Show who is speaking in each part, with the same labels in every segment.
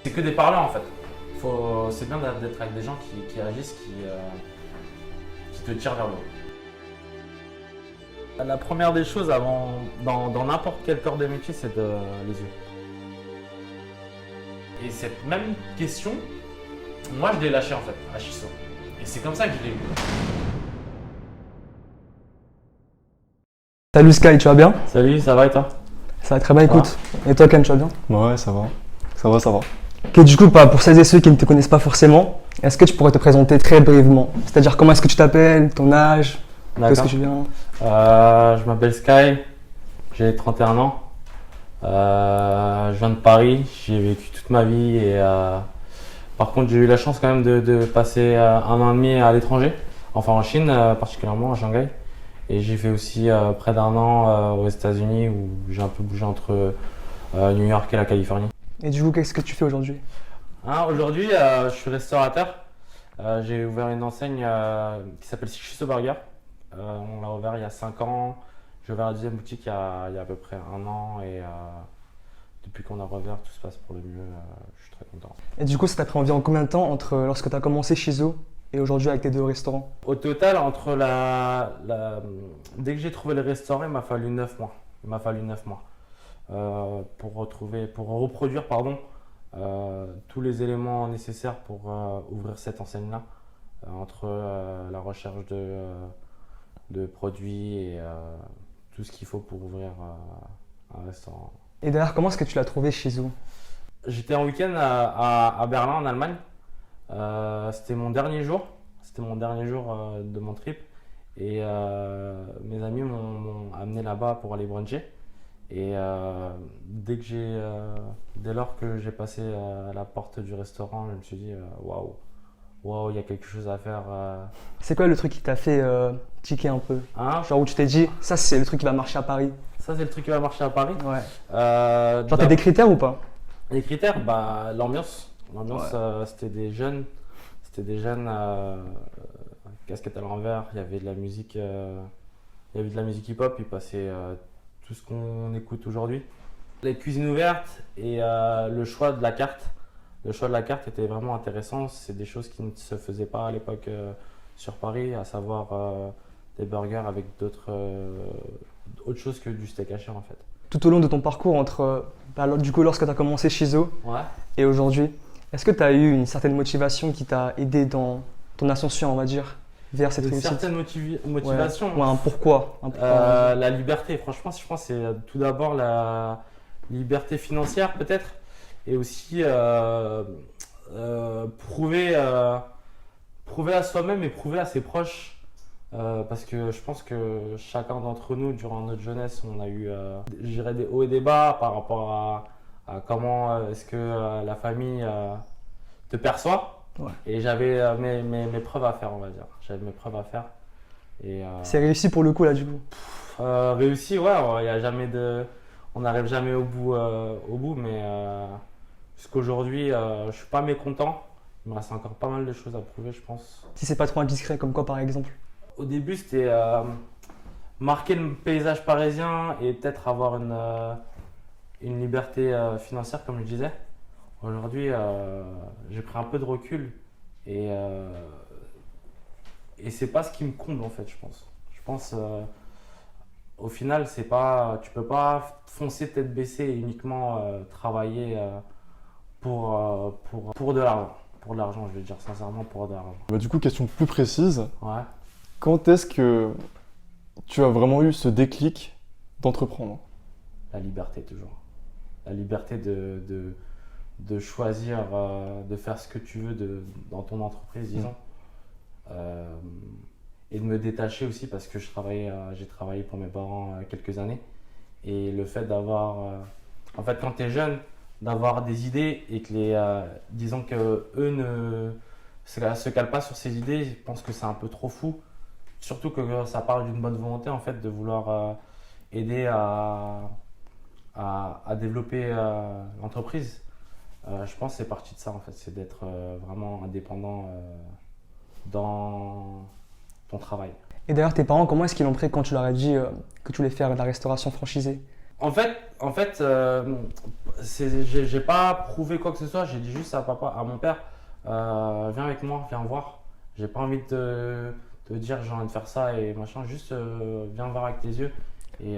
Speaker 1: C'est que des parleurs en fait. C'est bien d'être avec des gens qui agissent, qui te tirent vers le haut. La première des choses dans n'importe quel corps de métier, c'est les yeux. Et cette même question, moi je l'ai lâchée en fait, à Chisso. Et c'est comme ça que je l'ai eu.
Speaker 2: Salut Sky, tu vas bien?
Speaker 1: Salut, ça va et toi?
Speaker 2: Ça va très bien, écoute. Et toi Ken, tu vas bien?
Speaker 3: Ouais, ça va. Ça va, ça va.
Speaker 2: Ok, du coup, pour celles et ceux qui ne te connaissent pas forcément, est-ce que tu pourrais te présenter très brièvement? C'est-à-dire comment est-ce que tu t'appelles, ton âge, d'où est-ce que tu viens?
Speaker 1: Je m'appelle Sky, j'ai 31 ans. Je viens de Paris, j'y ai vécu toute ma vie et par contre j'ai eu la chance quand même de passer 1 an et demi à l'étranger, enfin en Chine particulièrement à Shanghai. Et j'ai fait aussi près d'1 an aux États-Unis où j'ai un peu bougé entre New York et la Californie.
Speaker 2: Et du coup, qu'est-ce que tu fais aujourd'hui?
Speaker 1: Aujourd'hui, je suis restaurateur. J'ai ouvert une enseigne qui s'appelle Shiso Burger. On l'a ouvert il y a 5 ans. J'ai ouvert la deuxième boutique il y a à peu près 1 an et depuis qu'on a rouvert, tout se passe pour le mieux. Je suis très content.
Speaker 2: Et du coup, ça t'a pris environ combien de temps entre lorsque tu as commencé Shizo et aujourd'hui avec tes 2 restaurants?
Speaker 1: Au total, dès que j'ai trouvé le restaurant, il m'a fallu 9 mois. Il m'a fallu 9 mois pour reproduire, pardon, tous les éléments nécessaires pour ouvrir cette enseigne-là, entre la recherche de produits et tout ce qu'il faut pour ouvrir un restaurant.
Speaker 2: Et d'ailleurs, comment est-ce que tu l'as trouvé Shizo?
Speaker 1: J'étais en week-end à Berlin, en Allemagne. C'était mon dernier jour. C'était mon dernier jour de mon trip. Et mes amis m'ont amené là-bas pour aller bruncher. Et dès lors que j'ai passé à la porte du restaurant, je me suis dit waouh, il y a quelque chose à faire.
Speaker 2: C'est quoi le truc qui t'a fait tiquer un peu?
Speaker 1: Hein?
Speaker 2: Genre où tu t'es dit, ça c'est le truc qui va marcher à Paris?
Speaker 1: Ça, c'est le truc qui va marcher à Paris.
Speaker 2: Ouais. Genre, t'as
Speaker 1: D'ab-
Speaker 2: des critères ou pas?
Speaker 1: Les critères, bah, l'ambiance. L'ambiance,
Speaker 2: Ouais.
Speaker 1: c'était des jeunes. Casquette à l'envers. Il y avait de la musique. Il y avait de la musique hip-hop. Il passait tout ce qu'on écoute aujourd'hui. Les cuisines ouvertes et le choix de la carte. Le choix de la carte était vraiment intéressant. C'est des choses qui ne se faisaient pas à l'époque sur Paris, à savoir des burgers avec autre chose que du steak haché en fait.
Speaker 2: Tout au long de ton parcours du coup, lorsque tu as commencé Shizo
Speaker 1: Ouais.
Speaker 2: et aujourd'hui, est-ce que tu as eu une certaine motivation qui t'a aidé dans ton ascension, on va dire, vers cette
Speaker 1: Une
Speaker 2: réussite?
Speaker 1: certaine motivation.
Speaker 2: Ouais, un pourquoi.
Speaker 1: La liberté, franchement, je pense que c'est tout d'abord la liberté financière peut-être et aussi prouver à soi-même et prouver à ses proches parce que je pense que chacun d'entre nous durant notre jeunesse on a eu je dirais des hauts et des bas par rapport à comment est-ce que la famille te perçoit.
Speaker 2: Ouais.
Speaker 1: Et j'avais mes preuves à faire, on va dire. J'avais mes preuves à faire et
Speaker 2: C'est réussi pour le coup là du coup.
Speaker 1: réussi, ouais, il y a jamais on n'arrive jamais au bout, mais jusqu'aujourd'hui, je suis pas mécontent. Il me reste encore pas mal de choses à prouver, je pense.
Speaker 2: Si c'est pas trop indiscret, comme quoi par exemple?
Speaker 1: Au début, c'était marquer le paysage parisien et peut-être avoir une liberté financière, comme je disais. Aujourd'hui, j'ai pris un peu de recul et c'est pas ce qui me comble en fait, je pense. Je pense au final, tu peux pas foncer tête baissée et uniquement travailler pour de l'argent. Pour de l'argent, je vais dire sincèrement pour de l'argent.
Speaker 3: Bah, du coup, question plus précise.
Speaker 1: Ouais.
Speaker 3: Quand est-ce que tu as vraiment eu ce déclic d'entreprendre?
Speaker 1: La liberté toujours. La liberté de choisir, de faire ce que tu veux dans ton entreprise, disons. Et de me détacher aussi parce que j'ai travaillé pour mes parents quelques années. Et le fait d'avoir, en fait, quand tu es jeune, d'avoir des idées et que disons que eux ne se calent pas sur ces idées, je pense que c'est un peu trop fou. Surtout que ça part d'une bonne volonté en fait de vouloir aider à développer l'entreprise. Je pense que c'est parti de ça en fait, c'est d'être vraiment indépendant dans ton travail.
Speaker 2: Et d'ailleurs, tes parents, comment est-ce qu'ils l'ont pris quand tu leur as dit que tu voulais faire de la restauration franchisée?
Speaker 1: J'ai pas prouvé quoi que ce soit. J'ai dit juste à mon père, viens avec moi, viens voir. J'ai pas envie de te dire j'ai envie de faire ça et machin. Juste viens voir avec tes yeux. Et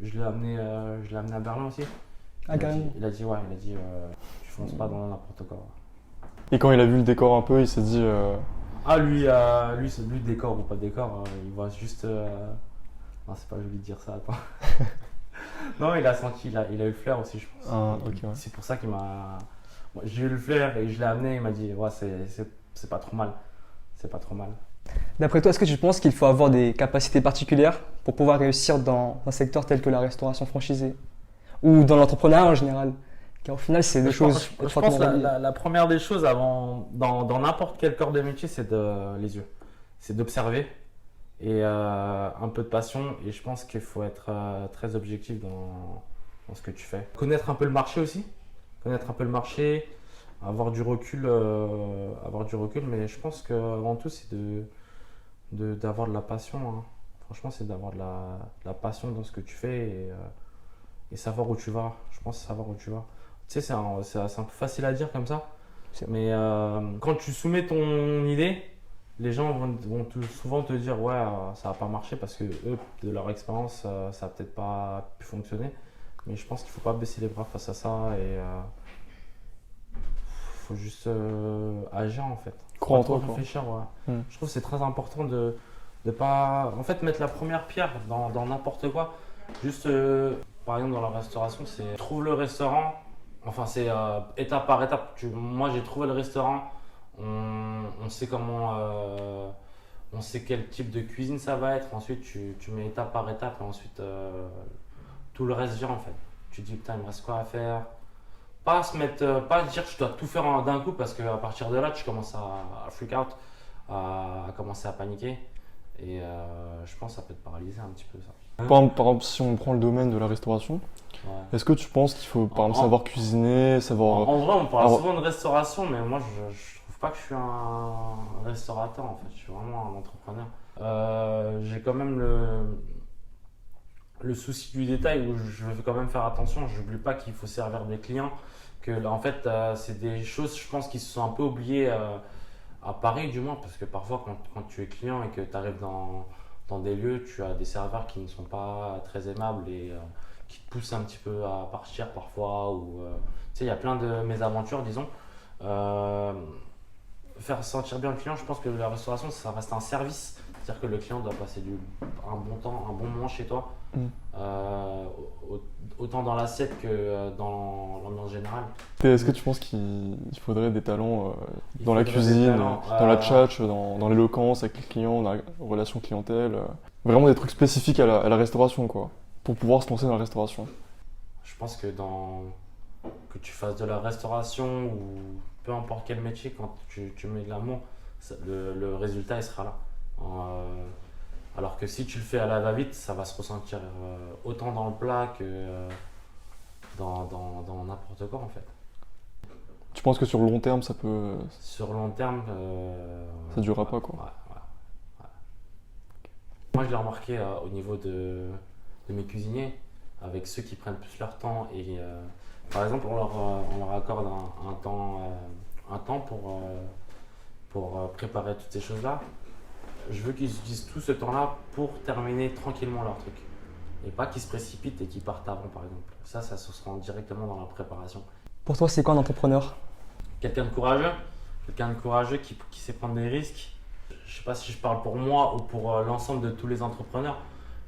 Speaker 1: je l'ai amené à Berlin aussi.
Speaker 2: Ah, carrément.
Speaker 1: Tu fonces pas dans n'importe quoi.
Speaker 3: Et quand il a vu le décor un peu, il s'est dit
Speaker 1: Ah, lui, décor ou pas décor, il voit juste. Non, c'est pas joli de dire ça, attends. Non, il a senti, il a eu le flair aussi, je pense.
Speaker 3: ah, ok, ouais.
Speaker 1: C'est pour ça qu'il m'a. Moi, j'ai eu le flair et je l'ai amené, il m'a dit, ouais, c'est pas trop mal. C'est pas trop mal.
Speaker 2: D'après toi, est-ce que tu penses qu'il faut avoir des capacités particulières pour pouvoir réussir dans un secteur tel que la restauration franchisée ou dans l'entrepreneuriat en général? Car au final, c'est des choses
Speaker 1: Je pense
Speaker 2: étroitement
Speaker 1: que
Speaker 2: reliées.
Speaker 1: la première des choses dans n'importe quel corps de métier, c'est les yeux. C'est d'observer et un peu de passion. Et je pense qu'il faut être très objectif dans ce que tu fais. Connaître un peu le marché aussi. Connaître un peu le marché, avoir du recul, mais je pense qu'avant tout, c'est d'avoir de la passion, hein. Franchement, c'est d'avoir de la passion dans ce que tu fais et savoir où tu vas. Je pense savoir où tu vas. Tu sais, c'est un peu facile à dire comme ça, mais quand tu soumets ton idée, les gens vont souvent te dire ouais, ça va pas marcher parce que eux, de leur expérience, ça a peut-être pas pu fonctionner. Mais je pense qu'il faut pas baisser les bras face à ça et faut juste agir en fait.
Speaker 3: Croire en
Speaker 1: Pas
Speaker 3: toi,
Speaker 1: trop
Speaker 3: quoi.
Speaker 1: réfléchir, ouais.
Speaker 3: Mm.
Speaker 1: Je trouve que c'est très important de pas en fait mettre la première pierre dans n'importe quoi. Juste par exemple dans la restauration, c'est trouve le restaurant. Enfin c'est étape par étape. Moi j'ai trouvé le restaurant. On sait comment on sait quel type de cuisine ça va être. Ensuite tu mets étape par étape et ensuite tout le reste vient en fait. Tu te dis putain il me reste quoi à faire. Pas se mettre, pas dire je dois tout faire d'un coup parce qu'à partir de là tu commences à freak out, à commencer à paniquer et je pense que ça peut te paralyser un petit peu ça.
Speaker 3: Par exemple, si on prend le domaine de la restauration,
Speaker 1: Ouais.
Speaker 3: est-ce que tu penses qu'il faut, par exemple,
Speaker 1: En-
Speaker 3: savoir cuisiner,
Speaker 1: En
Speaker 3: savoir.
Speaker 1: vrai on parle
Speaker 3: alors-
Speaker 1: souvent de restauration mais moi je trouve pas que je suis un restaurateur en fait, je suis vraiment un entrepreneur. J'ai quand même le souci du détail où je vais quand même faire attention, j'oublie pas qu'il faut servir des clients, que là, en fait c'est des choses je pense qui se sont un peu oubliées à Paris du moins, parce que parfois quand tu es client et que tu arrives dans des lieux, tu as des serveurs qui ne sont pas très aimables et qui te poussent un petit peu à partir parfois, ou tu sais il y a plein de mésaventures disons. Euh, Faire sentir bien le client, je pense que la restauration ça reste un service, c'est-à-dire que le client doit passer un bon temps, un bon moment chez toi,
Speaker 3: Mm.
Speaker 1: autant dans l'assiette que dans l'ambiance générale.
Speaker 3: Et est-ce que tu penses qu'il faudrait des talents
Speaker 1: Il
Speaker 3: dans la
Speaker 1: faudrait des
Speaker 3: cuisine,
Speaker 1: talents,
Speaker 3: dans la tchatch, dans l'éloquence avec les clients, dans la relation clientèle, vraiment des trucs spécifiques à la restauration, quoi, pour pouvoir se lancer dans la restauration?
Speaker 1: Je pense que que tu fasses de la restauration ou peu importe quel métier, quand tu mets de l'amour, le résultat il sera là. Alors que si tu le fais à la va-vite, ça va se ressentir autant dans le plat que dans n'importe quoi en fait.
Speaker 3: Tu penses que sur le long terme, ça peut.
Speaker 1: Sur long terme,
Speaker 3: Ça durera pas, quoi.
Speaker 1: Ouais. Moi, je l'ai remarqué au niveau de mes cuisiniers, avec ceux qui prennent plus leur temps et par exemple, on leur accorde un temps pour préparer toutes ces choses-là. Je veux qu'ils utilisent tout ce temps-là pour terminer tranquillement leur truc et pas qu'ils se précipitent et qu'ils partent avant, par exemple. Ça se rend directement dans la préparation.
Speaker 2: Pour toi, c'est quoi un entrepreneur?
Speaker 1: Quelqu'un de courageux qui sait prendre des risques. Je sais pas si je parle pour moi ou pour l'ensemble de tous les entrepreneurs,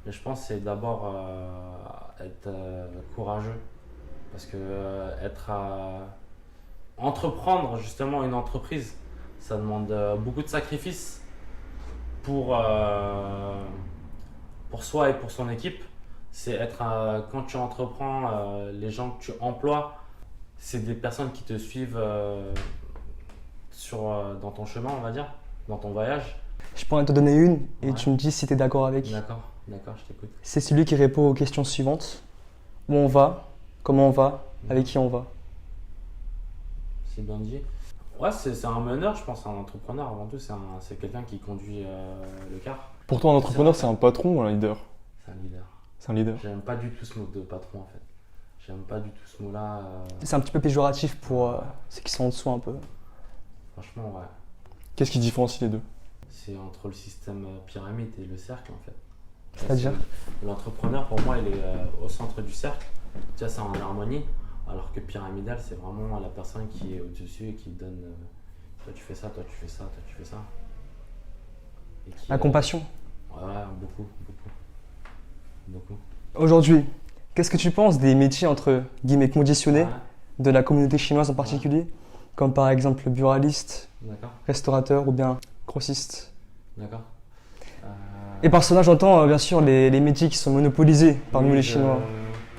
Speaker 1: mais je pense que c'est d'abord être courageux, parce que entreprendre justement une entreprise, ça demande beaucoup de sacrifices pour soi et pour son équipe. C'est quand tu entreprends, les gens que tu emploies, c'est des personnes qui te suivent dans ton chemin, on va dire, dans ton voyage.
Speaker 2: Je pourrais te donner une et
Speaker 1: Ouais.
Speaker 2: tu me dis si tu es d'accord avec.
Speaker 1: D'accord, je t'écoute.
Speaker 2: C'est celui qui répond aux questions suivantes. Où on va? Comment on va? Avec qui on va?
Speaker 1: C'est bien dit. Ouais, c'est un meneur, je pense, un entrepreneur avant tout, c'est quelqu'un qui conduit le car.
Speaker 3: Pour toi, un entrepreneur, c'est un patron ou un leader?
Speaker 1: C'est un leader.
Speaker 3: C'est un leader.
Speaker 1: J'aime pas du tout ce mot de patron en fait. J'aime pas du tout ce mot-là.
Speaker 2: C'est un petit peu péjoratif pour ceux qui sont en dessous un peu.
Speaker 1: Franchement, ouais.
Speaker 3: Qu'est-ce qui différencie les deux?
Speaker 1: C'est entre le système pyramide et le cercle en fait.
Speaker 2: C'est-à-dire?
Speaker 1: L'entrepreneur pour moi il est au centre du cercle, tu vois, c'est en harmonie, alors que pyramidal c'est vraiment la personne qui est au-dessus et qui donne toi tu fais ça, toi tu fais ça, toi tu fais ça. Et qui,
Speaker 2: La compassion.
Speaker 1: Ouais, beaucoup.
Speaker 2: Aujourd'hui, qu'est-ce que tu penses des métiers entre guillemets conditionnés
Speaker 1: Ouais,
Speaker 2: de la communauté chinoise en particulier, comme par exemple le buraliste,
Speaker 1: d'accord,
Speaker 2: restaurateur ou bien grossiste?
Speaker 1: d'accord.
Speaker 2: Et par cela, j'entends bien sûr les métiers qui sont monopolisés par nous
Speaker 1: Oui,
Speaker 2: les Chinois.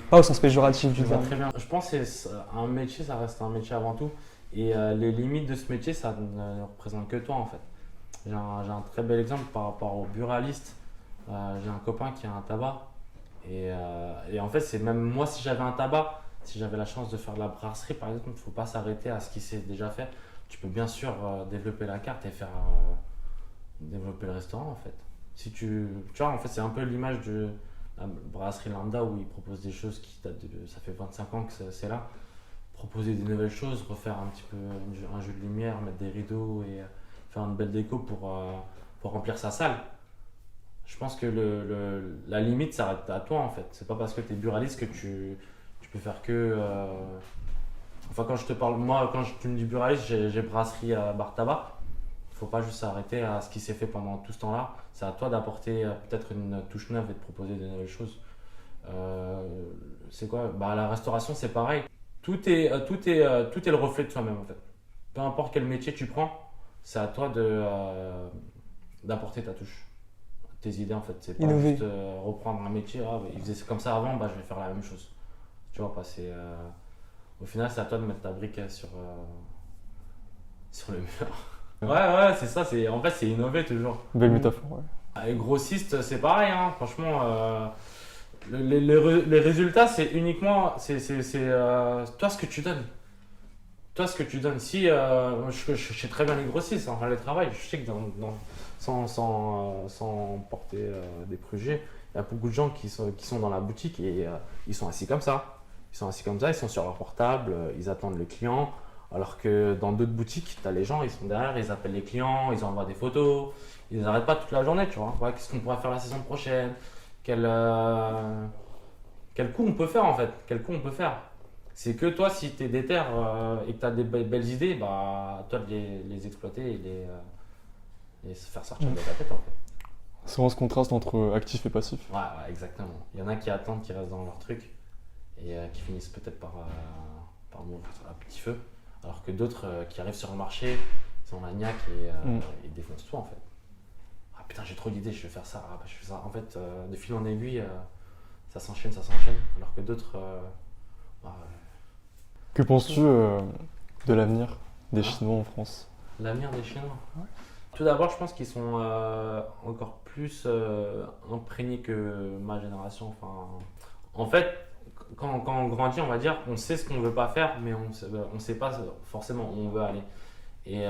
Speaker 2: Pas au sens péjoratif du
Speaker 1: je vois
Speaker 2: terme.
Speaker 1: très bien. Je pense que un métier, ça reste un métier avant tout. Et les limites de ce métier, ça ne représente que toi en fait. J'ai un très bel exemple par rapport au buraliste. J'ai un copain qui a un tabac. Et en fait, c'est même moi, si j'avais un tabac, si j'avais la chance de faire de la brasserie par exemple, il ne faut pas s'arrêter à ce qui s'est déjà fait. Tu peux bien sûr développer la carte et faire développer le restaurant en fait. Si tu vois, en fait, c'est un peu l'image de la brasserie lambda où ils proposent des choses qui datent de. Ça fait 25 ans que c'est là. Proposer des nouvelles choses, refaire un petit peu un jeu de lumière, mettre des rideaux et faire une belle déco pour remplir sa salle. Je pense que la limite s'arrête à toi en fait. C'est pas parce que tu es buraliste que tu peux faire que. Enfin, quand je te parle, moi, tu me dis buraliste, j'ai brasserie à bar tabac. Il faut pas juste s'arrêter à ce qui s'est fait pendant tout ce temps-là. C'est à toi d'apporter peut-être une touche neuve et de proposer de nouvelles choses. C'est quoi? Bah, la restauration, c'est pareil. Tout est le reflet de soi-même en fait. Peu importe quel métier tu prends, c'est à toi d'apporter ta touche. Tes idées en fait. C'est pas
Speaker 2: Innover.
Speaker 1: juste reprendre un métier, ah, bah, ils faisaient comme ça avant, bah, je vais faire la même chose. Tu vois, au final, c'est à toi de mettre ta brique sur le mur. Ouais, c'est ça. En fait, c'est innover toujours.
Speaker 3: Belle métaphore, ouais.
Speaker 1: Les grossistes, c'est pareil, hein, franchement. Les résultats, c'est uniquement toi ce que tu donnes. Toi ce que tu donnes. Si je sais très bien les grossistes, enfin les travails, je sais que sans porter des préjugés, il y a beaucoup de gens qui sont dans la boutique et ils sont assis comme ça. Ils sont assis comme ça, ils sont sur leur portable, ils attendent le client. Alors que dans d'autres boutiques, tu as les gens, ils sont derrière, ils appellent les clients, ils envoient des photos, ils n'arrêtent pas toute la journée, tu vois. Ouais, qu'est-ce qu'on pourrait faire la saison prochaine? Quel coup on peut faire en fait? Quel coup on peut faire? C'est que toi, si tu es déter et que tu as des belles idées, bah, toi de les exploiter et se faire sortir de ta tête en fait.
Speaker 3: C'est vraiment ce contraste entre actif et passif.
Speaker 1: Ouais, exactement. Il y en a qui attendent, qui restent dans leur truc et qui finissent peut-être par mourir à petit feu. Alors que d'autres qui arrivent sur le marché, ils ont la niaque et ils défoncent tout en fait. Ah putain, j'ai trop d'idées, je vais faire ça. Ah, bah, je fais ça. En fait, de fil en aiguille, ça s'enchaîne. Alors que d'autres.
Speaker 3: Que penses-tu de l'avenir des Chinois en France?
Speaker 1: L'avenir des Chinois. Ouais. Tout d'abord, je pense qu'ils sont encore plus imprégnés que ma génération. Enfin, en fait, quand on grandit, on va dire, on sait ce qu'on veut pas faire, mais on sait pas forcément où on veut aller. Et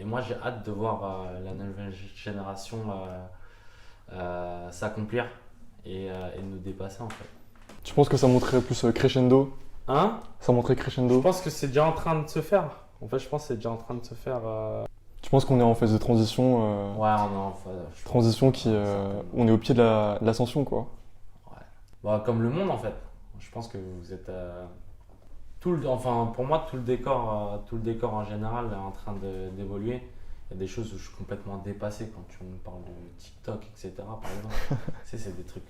Speaker 1: moi, j'ai hâte de voir la nouvelle génération s'accomplir et nous dépasser en fait.
Speaker 3: Tu penses que ça monterait plus crescendo?
Speaker 1: Hein?
Speaker 3: Ça monterait
Speaker 1: Je
Speaker 3: crescendo?
Speaker 1: pense que c'est déjà en train de se faire. En fait, je pense que c'est déjà en train de se faire.
Speaker 3: Tu penses qu'on est en phase de transition
Speaker 1: Ouais, on est en phase.
Speaker 3: Transition on est au pied de l'ascension, quoi.
Speaker 1: Ouais. Bah, comme le monde en fait. Je pense que vous êtes. Enfin, pour moi, tout le décor en général est en train d'évoluer. Il y a des choses où je suis complètement dépassé quand tu me parles de TikTok, etc. par exemple. Tu sais, c'est des trucs,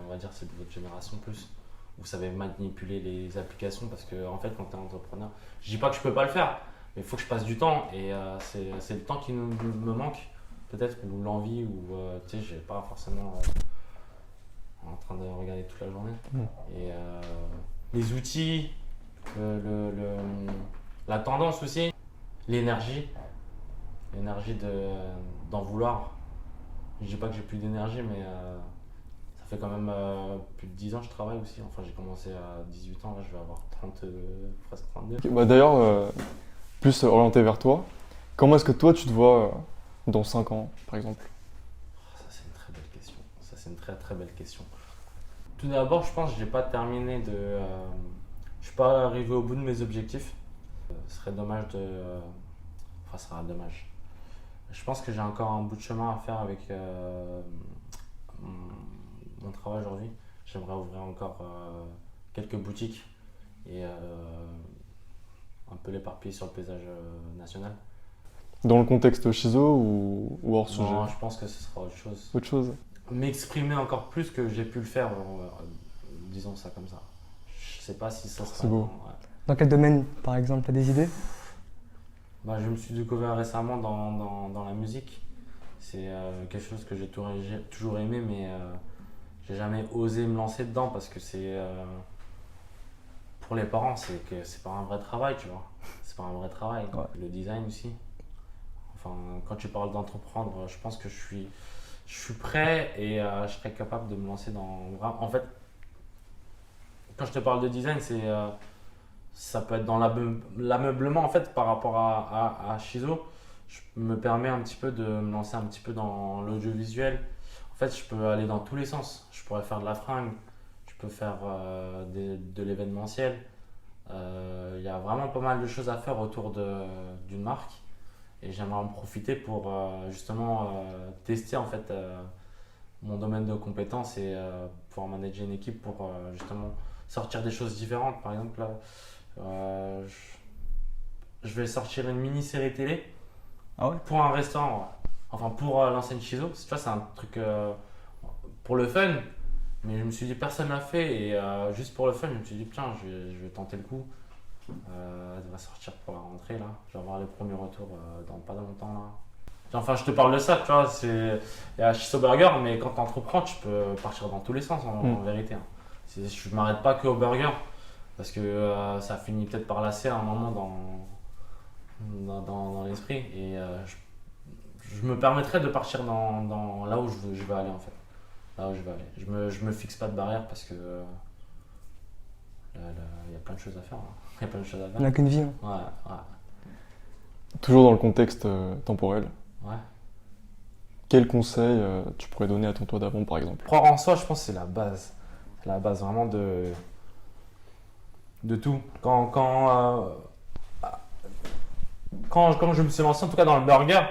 Speaker 1: on va dire, c'est de votre génération plus. Vous savez manipuler les applications parce que, en fait, quand tu es entrepreneur, je dis pas que je peux pas le faire, mais il faut que je passe du temps et c'est le temps qui me manque, peut-être, ou l'envie, ou tu sais, j'ai pas forcément en train de regarder toute la journée. Et les outils, la tendance aussi, l'énergie d'en vouloir. Je dis pas que j'ai plus d'énergie, mais ça fait quand même plus de 10 ans que je travaille aussi. Enfin, j'ai commencé à 18 ans, là je vais avoir 30, presque 32.
Speaker 3: Okay, bah d'ailleurs, plus orienté vers toi, comment est-ce que toi tu te vois dans 5 ans, par exemple?
Speaker 1: Ça, c'est une très belle question. Ça, c'est une très très belle question. Tout d'abord, je pense que je n'ai pas terminé je suis pas arrivé au bout de mes objectifs. Ce serait dommage enfin, ce sera dommage. Je pense que j'ai encore un bout de chemin à faire avec mon travail aujourd'hui. J'aimerais ouvrir encore quelques boutiques et un peu l'éparpiller sur le paysage national.
Speaker 3: Dans le contexte Shizo ou hors sujet?
Speaker 1: Non, je pense que ce sera autre chose.
Speaker 3: Autre chose?
Speaker 1: M'exprimer encore plus que j'ai pu le faire, disons ça comme ça. Je sais pas si ça sera.
Speaker 3: C'est beau.
Speaker 1: Ouais.
Speaker 2: Dans quel domaine, par exemple, tu as des idées?
Speaker 1: Bah, je me suis découvert récemment dans la musique. C'est quelque chose que j'ai toujours aimé, mais j'ai jamais osé me lancer dedans parce que c'est pour les parents, c'est pas un vrai travail, tu vois. C'est pas un vrai travail.
Speaker 2: Ouais.
Speaker 1: Le design aussi. Enfin, quand tu parles d'entreprendre, je pense que je suis prêt et je serais capable de me lancer dans. En fait, quand je te parle de design, ça peut être dans l'ameublement en fait par rapport à Shizo. Je me permets un petit peu de me lancer un petit peu dans l'audiovisuel. En fait, je peux aller dans tous les sens. Je pourrais faire de la fringue, je peux faire de l'événementiel. Il y a vraiment pas mal de choses à faire autour d'une marque. Et j'aimerais en profiter pour justement tester en fait mon domaine de compétences et pouvoir manager une équipe pour justement sortir des choses différentes. Par exemple, je vais sortir une mini-série télé pour un restaurant. Ouais. Enfin, pour l'enseigne Shizo. Tu vois, c'est un truc pour le fun. Mais je me suis dit, personne l'a fait. Et juste pour le fun, je me suis dit, tiens, je vais tenter le coup. Elle va sortir pour la rentrée là. Je vais avoir les premiers retours dans pas longtemps là. Enfin, je te parle de ça, tu vois. Il y a Shizo Burger, mais quand tu entreprends, tu peux partir dans tous les sens en vérité. Hein. Je ne m'arrête pas que au burger parce que ça finit peut-être par lasser à un moment dans l'esprit. Et je me permettrais de partir dans là où je veux aller en fait. Là où je veux aller. Je me fixe pas de barrière parce que il y a plein de choses à faire. Hein. Il y a plein de choses à faire.
Speaker 2: On n'a qu'une vie. Hein.
Speaker 1: Ouais.
Speaker 3: Toujours dans le contexte temporel.
Speaker 1: Ouais.
Speaker 3: Quel conseil tu pourrais donner à ton toi d'avant par exemple?
Speaker 1: Croire en soi, je pense que c'est la base. C'est la base vraiment de tout. Quand je me suis lancé en tout cas dans le burger,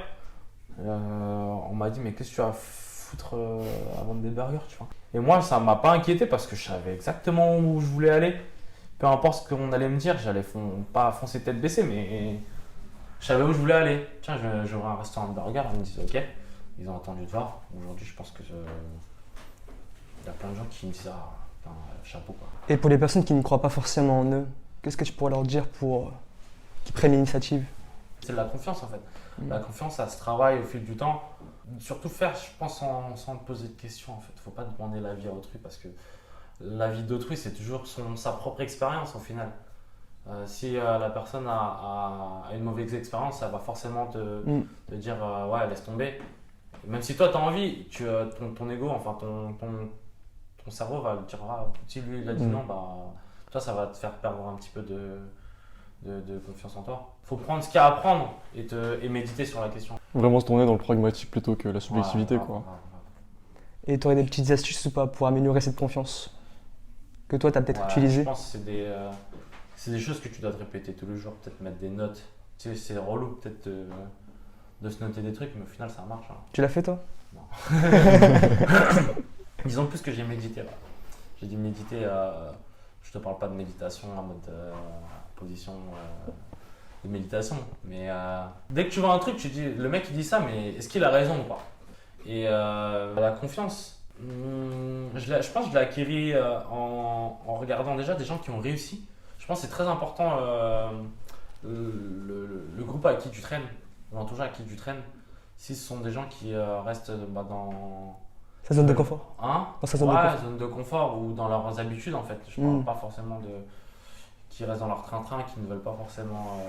Speaker 1: on m'a dit mais qu'est-ce que tu vas foutre à vendre des burgers, tu vois. Et moi ça m'a pas inquiété parce que je savais exactement où je voulais aller. Peu importe ce qu'on allait me dire, j'allais pas foncer tête baissée, mais je savais où je voulais aller. Tiens, j'aurai un restaurant de burger, ils me disent ok, ils ont entendu te voir. Aujourd'hui je pense que il y a plein de gens qui me disent chapeau quoi.
Speaker 2: Et pour les personnes qui ne croient pas forcément en eux, qu'est-ce que tu pourrais leur dire pour qu'ils prennent l'initiative?
Speaker 1: C'est de la confiance en fait. La confiance, ça se travaille au fil du temps. Surtout faire, je pense, sans te poser de questions en fait. Faut pas demander l'avis à autrui parce que la vie d'autrui, c'est toujours sa propre expérience au final. Si la personne a une mauvaise expérience, ça va forcément te dire ouais, laisse tomber. Même si toi tu as envie, ton ego, enfin ton cerveau va te dire si lui il a dit non, bah toi ça va te faire perdre un petit peu de confiance en toi. Faut prendre ce qu'il y a à prendre et méditer sur la question.
Speaker 3: Vraiment se tourner dans le pragmatique plutôt que la subjectivité quoi.
Speaker 2: Et tu aurais des petites astuces ou pas pour améliorer cette confiance que toi tu as peut-être utilisées?
Speaker 1: Je pense que c'est des choses que tu dois te répéter tous les jours, peut-être mettre des notes. Tu sais, c'est relou peut-être de se noter des trucs, mais au final ça marche. Hein.
Speaker 2: Tu l'as fait toi?
Speaker 1: Non. Disons plus que j'ai médité. Là. J'ai dit méditer, je te parle pas de méditation en mode position de méditation, mais dès que tu vois un truc, tu dis, le mec il dit ça, mais est-ce qu'il a raison ou pas? Et la confiance, je pense que je l'ai acquérie en regardant déjà des gens qui ont réussi. Je pense que c'est très important le groupe avec qui tu traînes, l'entourage avec qui tu traînes, si ce sont des gens qui restent dans
Speaker 2: sa zone de confort.
Speaker 1: Hein?
Speaker 2: Dans sa zone de confort.
Speaker 1: Zone de confort ou dans leurs habitudes en fait. Je parle pas forcément qui restent dans leur train-train, qui ne veulent pas forcément.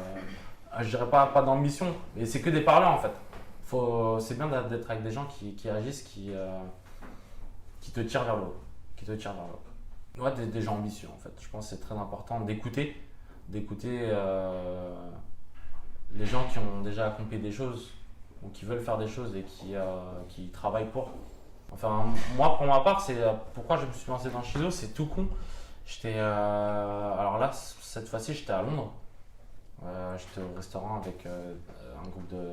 Speaker 1: Je dirais pas d'ambition, mais c'est que des parleurs en fait. C'est bien d'être avec des gens qui agissent, qui te tirent vers le haut. Ouais, des gens ambitieux en fait. Je pense que c'est très important d'écouter les gens qui ont déjà accompli des choses ou qui veulent faire des choses et qui travaillent pour. Enfin, moi, pour ma part, c'est pourquoi je me suis lancé dans le Shizo, c'est tout con. Alors là, cette fois-ci, j'étais à Londres. J'étais au restaurant avec un groupe de.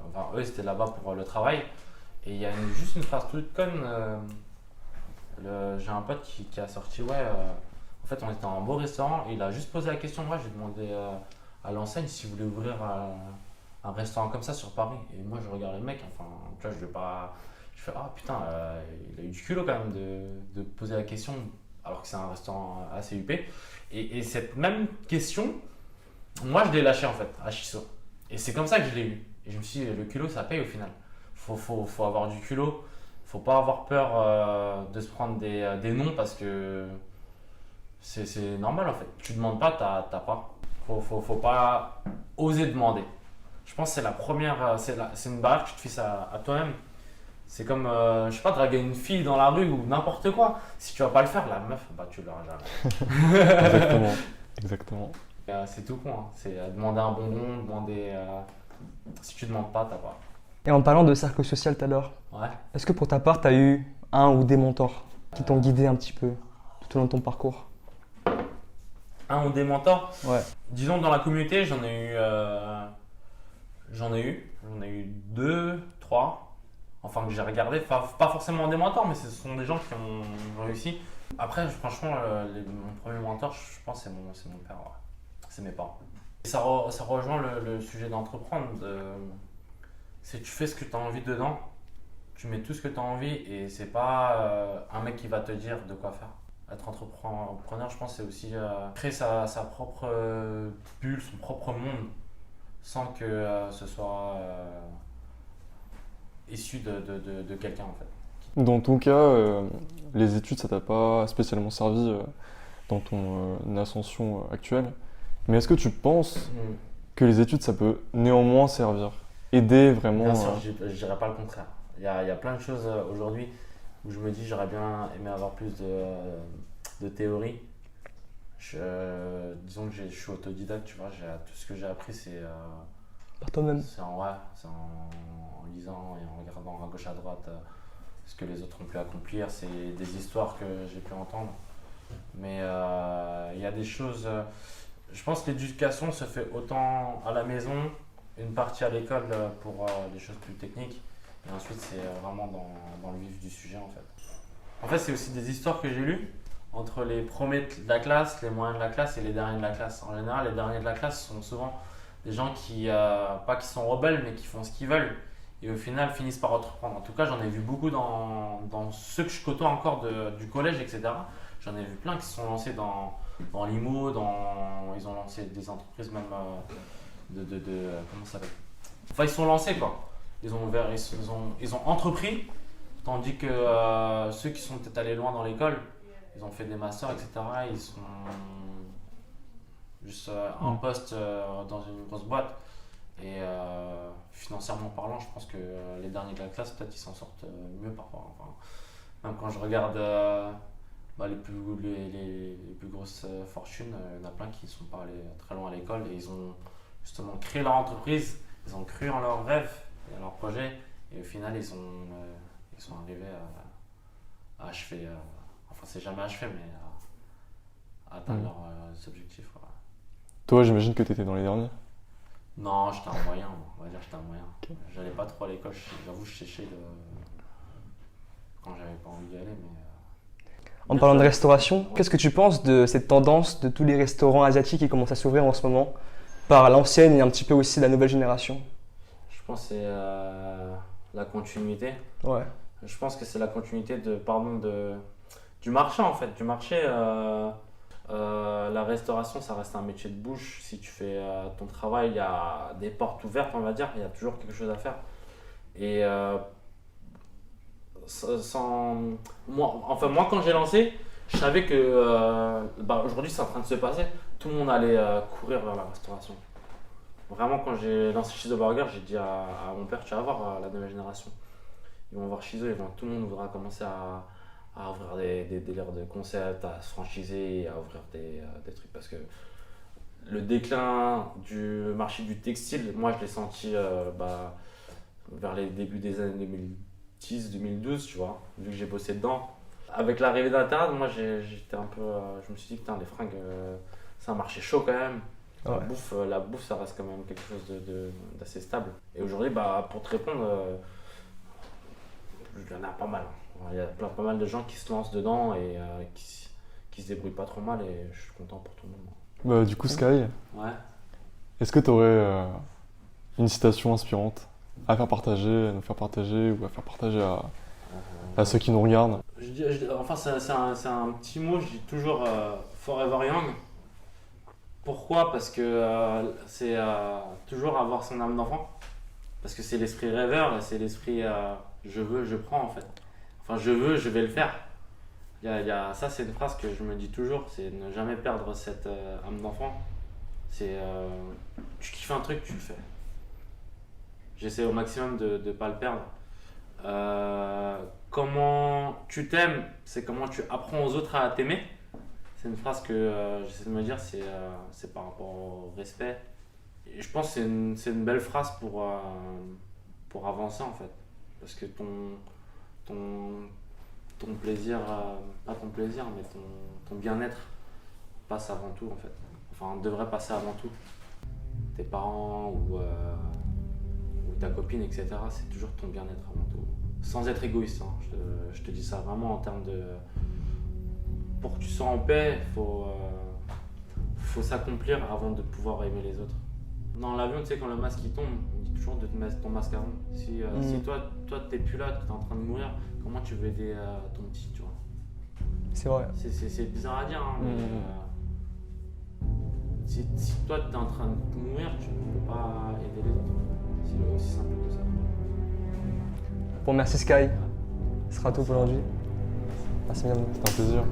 Speaker 1: Enfin, eux, c'était là-bas pour le travail. Et il y a juste une phrase toute conne. J'ai un pote qui a sorti, ouais. En fait, on était dans un beau restaurant. Et il a juste posé la question. Moi, j'ai demandé à l'enseigne s'il voulait ouvrir un restaurant comme ça sur Paris. Et moi, je regarde le mec. Enfin, tu vois, je vais pas. Je fais, ah putain, il a eu du culot quand même de poser la question alors que c'est un restaurant assez huppé. Et cette même question, moi je l'ai lâché en fait à Chisso. Et c'est comme ça que je l'ai eu. Et je me suis dit, le culot ça paye au final. Faut avoir du culot. Faut pas avoir peur de se prendre des noms parce que c'est normal en fait. Tu demandes pas, t'as pas. Faut pas oser demander. Je pense que c'est la première, c'est une barrière que tu te fixes à toi-même. C'est comme, je sais pas, draguer une fille dans la rue ou n'importe quoi. Si tu vas pas le faire, la meuf, bah tu l'auras jamais.
Speaker 3: Exactement. Exactement.
Speaker 1: C'est tout con, hein. C'est demander un bonbon, demander. Si tu demandes pas, t'as pas.
Speaker 2: Et en parlant de cercle social tout à l'heure,
Speaker 1: Ouais.
Speaker 2: est-ce que pour ta part, tu as eu un ou des mentors qui t'ont guidé un petit peu tout au long de ton parcours?
Speaker 1: Un ou des mentors.
Speaker 2: Ouais.
Speaker 1: Disons dans la communauté, j'en ai eu deux, trois. Enfin que j'ai regardé, pas forcément des mentors, mais ce sont des gens qui ont réussi. Après, franchement, mon premier mentor, je pense, c'est mon père, ouais. C'est mes parents. Ça rejoint le sujet d'entreprendre. C'est tu fais ce que tu as envie dedans, tu mets tout ce que tu as envie et c'est pas un mec qui va te dire de quoi faire. Être entrepreneur, je pense, c'est aussi créer sa propre bulle, son propre monde, sans que ce soit issu de quelqu'un en fait.
Speaker 3: Dans ton cas, les études, ça t'a pas spécialement servi dans ton ascension actuelle. Mais est-ce que tu penses que les études, ça peut néanmoins servir? Aider vraiment
Speaker 1: Bien sûr, je dirais pas le contraire. Il y a plein de choses aujourd'hui où je me dis j'aurais bien aimé avoir plus de théorie. Disons que je suis autodidacte, tu vois, tout ce que j'ai appris
Speaker 2: Par toi-même.
Speaker 1: c'est en lisant et en regardant à gauche à droite ce que les autres ont pu accomplir, c'est des histoires que j'ai pu entendre. Mais il y a des choses, je pense que l'éducation se fait autant à la maison, une partie à l'école pour des choses plus techniques, et ensuite c'est vraiment dans le vif du sujet en fait. En fait, c'est aussi des histoires que j'ai lues entre les premiers de la classe, les moyens de la classe et les derniers de la classe. En général, les derniers de la classe sont souvent des gens pas qui sont rebelles, mais qui font ce qu'ils veulent et au final finissent par entreprendre. En tout cas, j'en ai vu beaucoup dans ceux que je côtoie encore du collège, etc. J'en ai vu plein qui se sont lancés dans l'IMO, ils ont lancé des entreprises même comment ça s'appelle? Enfin, ils se sont lancés quoi. Ils ont entrepris, tandis que ceux qui sont peut-être allés loin dans l'école, ils ont fait des masters, etc. Ils sont juste en poste dans une grosse boîte. Et financièrement parlant, je pense que les derniers de la classe, peut-être ils s'en sortent mieux parfois. Enfin, même quand je regarde les plus grosses fortunes, il y en a plein qui ne sont pas allés très loin à l'école et ils ont justement créé leur entreprise, ils ont cru en leurs rêves et en leurs projets et au final ils sont arrivés à achever, enfin c'est jamais achevé mais à atteindre leurs objectifs. Voilà.
Speaker 3: Toi, j'imagine que tu étais dans les derniers.
Speaker 1: Non, j'étais un moyen, on va dire j'étais un moyen. Okay. J'allais pas trop à l'école, j'avoue je séchais quand j'avais pas envie d'y aller.
Speaker 2: En parlant de restauration, qu'est-ce que tu penses de cette tendance de tous les restaurants asiatiques qui commencent à s'ouvrir en ce moment par l'ancienne et un petit peu aussi la nouvelle génération?
Speaker 1: Je pense que c'est la continuité.
Speaker 2: Ouais.
Speaker 1: Je pense que c'est la continuité du marché en fait. Du marché, la restauration ça reste un métier de bouche. Si tu fais ton travail, il y a des portes ouvertes on va dire, il y a toujours quelque chose à faire. Et moi quand j'ai lancé, je savais que aujourd'hui c'est en train de se passer. Tout le monde allait courir vers la restauration. Vraiment, quand j'ai lancé Shizo Burger, j'ai dit à mon père, tu vas voir la nouvelle génération. Ils vont voir Shizo, tout le monde voudra commencer à ouvrir des délires de concept, à se franchiser, à ouvrir des trucs. Parce que le déclin du marché du textile, moi je l'ai senti vers les débuts des années 2010-2012, tu vois, vu que j'ai bossé dedans. Avec l'arrivée d'Internet, moi j'étais un peu. Je me suis dit, putain, les fringues, c'est un marché chaud quand même.
Speaker 2: Ouais.
Speaker 1: La bouffe, ça reste quand même quelque chose d'assez stable. Et aujourd'hui, pour te répondre, il y en a pas mal. Il y a pas mal de gens qui se lancent dedans et qui se débrouillent pas trop mal et je suis content pour tout le monde.
Speaker 3: Bah, du coup, Sky,
Speaker 1: Ouais.
Speaker 3: est-ce que tu aurais une citation inspirante à faire partager, à nous faire partager ou à faire partager à ceux qui nous regardent?
Speaker 1: Enfin, c'est un petit mot, je dis toujours Forever Young. Pourquoi? Parce que c'est toujours avoir son âme d'enfant. Parce que c'est l'esprit rêveur, et c'est l'esprit je veux, je prends en fait. Enfin, je veux, je vais le faire. Ça, c'est une phrase que je me dis toujours, c'est ne jamais perdre cette âme d'enfant. C'est tu kiffes un truc, tu le fais. J'essaie au maximum de ne pas le perdre. Comment tu t'aimes, c'est comment tu apprends aux autres à t'aimer. C'est une phrase que j'essaie de me dire, c'est par rapport au respect. Et je pense que c'est une belle phrase pour avancer en fait. Parce que ton plaisir, pas ton plaisir, mais ton bien-être passe avant tout en fait. Enfin, devrait passer avant tout. Tes parents ou ta copine, etc., c'est toujours ton bien-être avant tout. Sans être égoïste, hein. Je te dis ça vraiment en termes de. Pour que tu sois en paix, faut s'accomplir avant de pouvoir aimer les autres. Dans l'avion, tu sais, quand le masque il tombe, on dit toujours de te mettre ton masque avant. Si toi t'es plus là, tu es en train de mourir, comment tu veux aider ton petit, tu vois?
Speaker 2: C'est vrai.
Speaker 1: C'est bizarre à dire, hein, mais si toi tu es en train de mourir, tu ne peux pas aider les autres. C'est aussi simple que ça.
Speaker 2: Bon, merci Sky. Ce sera tout pour aujourd'hui. Merci bien.
Speaker 3: C'était un plaisir.